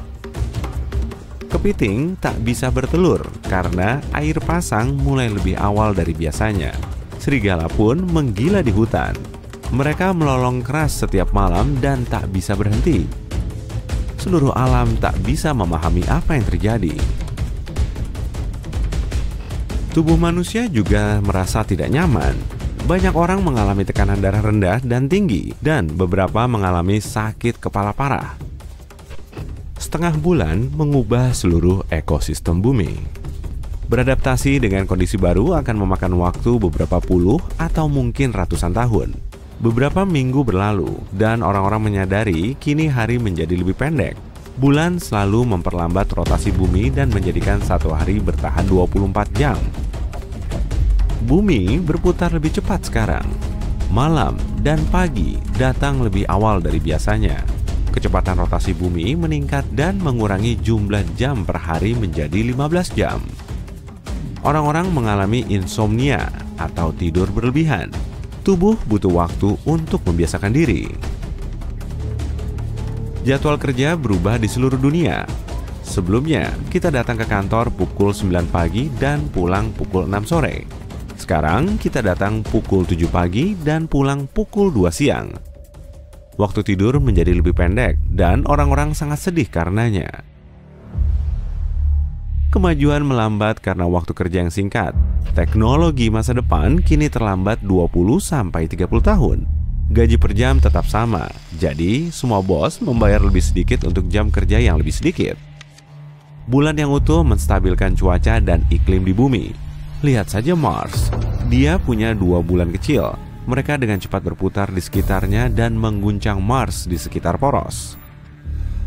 Kepiting tak bisa bertelur karena air pasang mulai lebih awal dari biasanya. Serigala pun menggila di hutan. Mereka melolong keras setiap malam dan tak bisa berhenti. Seluruh alam tak bisa memahami apa yang terjadi. Tubuh manusia juga merasa tidak nyaman. Banyak orang mengalami tekanan darah rendah dan tinggi, dan beberapa mengalami sakit kepala parah. Setengah bulan mengubah seluruh ekosistem bumi. Beradaptasi dengan kondisi baru akan memakan waktu beberapa puluh atau mungkin ratusan tahun. Beberapa minggu berlalu dan orang-orang menyadari kini hari menjadi lebih pendek. Bulan selalu memperlambat rotasi bumi dan menjadikan satu hari bertahan 24 jam. Bumi berputar lebih cepat sekarang. Malam dan pagi datang lebih awal dari biasanya. Kecepatan rotasi bumi meningkat dan mengurangi jumlah jam per hari menjadi 15 jam. Orang-orang mengalami insomnia atau tidur berlebihan. Tubuh butuh waktu untuk membiasakan diri. Jadwal kerja berubah di seluruh dunia. Sebelumnya, kita datang ke kantor pukul 9 pagi dan pulang pukul 6 sore. Sekarang, kita datang pukul 7 pagi dan pulang pukul 2 siang. Waktu tidur menjadi lebih pendek dan orang-orang sangat sedih karenanya. Kemajuan melambat karena waktu kerja yang singkat. Teknologi masa depan kini terlambat 20-30 tahun. Gaji per jam tetap sama, jadi semua bos membayar lebih sedikit untuk jam kerja yang lebih sedikit. Bulan yang utuh menstabilkan cuaca dan iklim di bumi. Lihat saja Mars, dia punya 2 bulan kecil. Mereka dengan cepat berputar di sekitarnya dan mengguncang Mars di sekitar poros.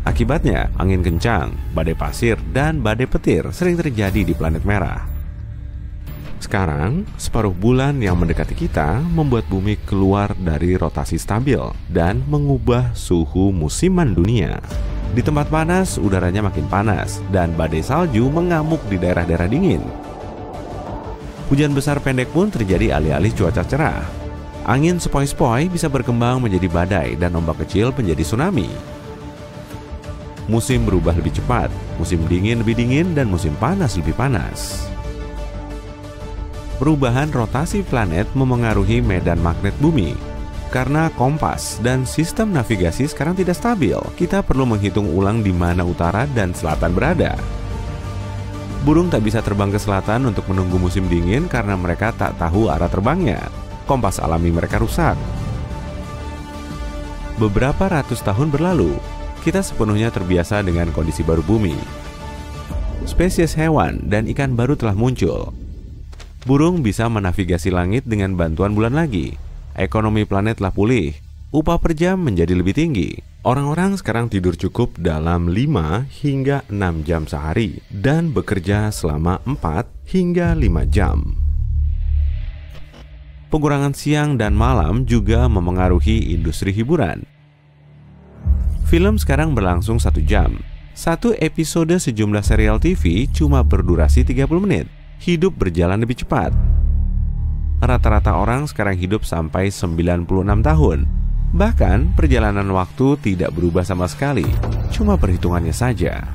Akibatnya, angin kencang, badai pasir, dan badai petir sering terjadi di planet merah. Sekarang, separuh bulan yang mendekati kita membuat bumi keluar dari rotasi stabil dan mengubah suhu musiman dunia. Di tempat panas, udaranya makin panas dan badai salju mengamuk di daerah-daerah dingin. Hujan besar pendek pun terjadi alih-alih cuaca cerah. Angin sepoi-sepoi bisa berkembang menjadi badai dan ombak kecil menjadi tsunami. Musim berubah lebih cepat, musim dingin lebih dingin, dan musim panas lebih panas. Perubahan rotasi planet memengaruhi medan magnet bumi. Karena kompas dan sistem navigasi sekarang tidak stabil, kita perlu menghitung ulang di mana utara dan selatan berada. Burung tak bisa terbang ke selatan untuk menunggu musim dingin karena mereka tak tahu arah terbangnya. Kompas alami mereka rusak. Beberapa ratus tahun berlalu, kita sepenuhnya terbiasa dengan kondisi baru bumi. Spesies hewan dan ikan baru telah muncul. Burung bisa menavigasi langit dengan bantuan bulan lagi. Ekonomi planet telah pulih. Upah per jam menjadi lebih tinggi. Orang-orang sekarang tidur cukup dalam 5 hingga 6 jam sehari dan bekerja selama 4 hingga 5 jam. Pengurangan siang dan malam juga memengaruhi industri hiburan. Film sekarang berlangsung 1 jam. Satu episode sejumlah serial TV cuma berdurasi 30 menit. Hidup berjalan lebih cepat. Rata-rata orang sekarang hidup sampai 96 tahun. Bahkan perjalanan waktu tidak berubah sama sekali, cuma perhitungannya saja.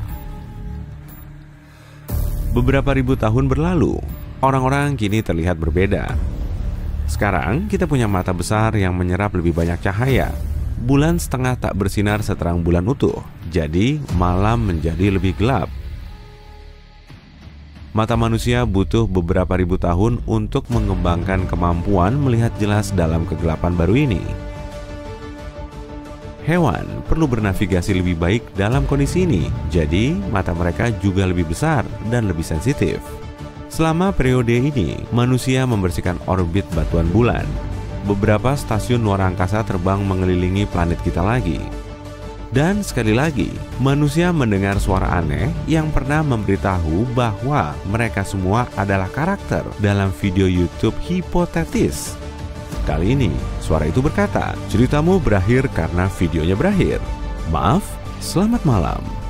Beberapa ribu tahun berlalu, orang-orang kini terlihat berbeda. Sekarang kita punya mata besar yang menyerap lebih banyak cahaya. Bulan setengah tak bersinar seterang bulan utuh, jadi malam menjadi lebih gelap. Mata manusia butuh beberapa ribu tahun untuk mengembangkan kemampuan melihat jelas dalam kegelapan baru ini. Hewan perlu bernavigasi lebih baik dalam kondisi ini, jadi mata mereka juga lebih besar dan lebih sensitif. Selama periode ini, manusia membersihkan orbit batuan bulan. Beberapa stasiun luar angkasa terbang mengelilingi planet kita lagi. Dan sekali lagi, manusia mendengar suara aneh yang pernah memberitahu bahwa mereka semua adalah karakter dalam video YouTube hipotetis. Kali ini, suara itu berkata, ceritamu berakhir karena videonya berakhir. Maaf, selamat malam.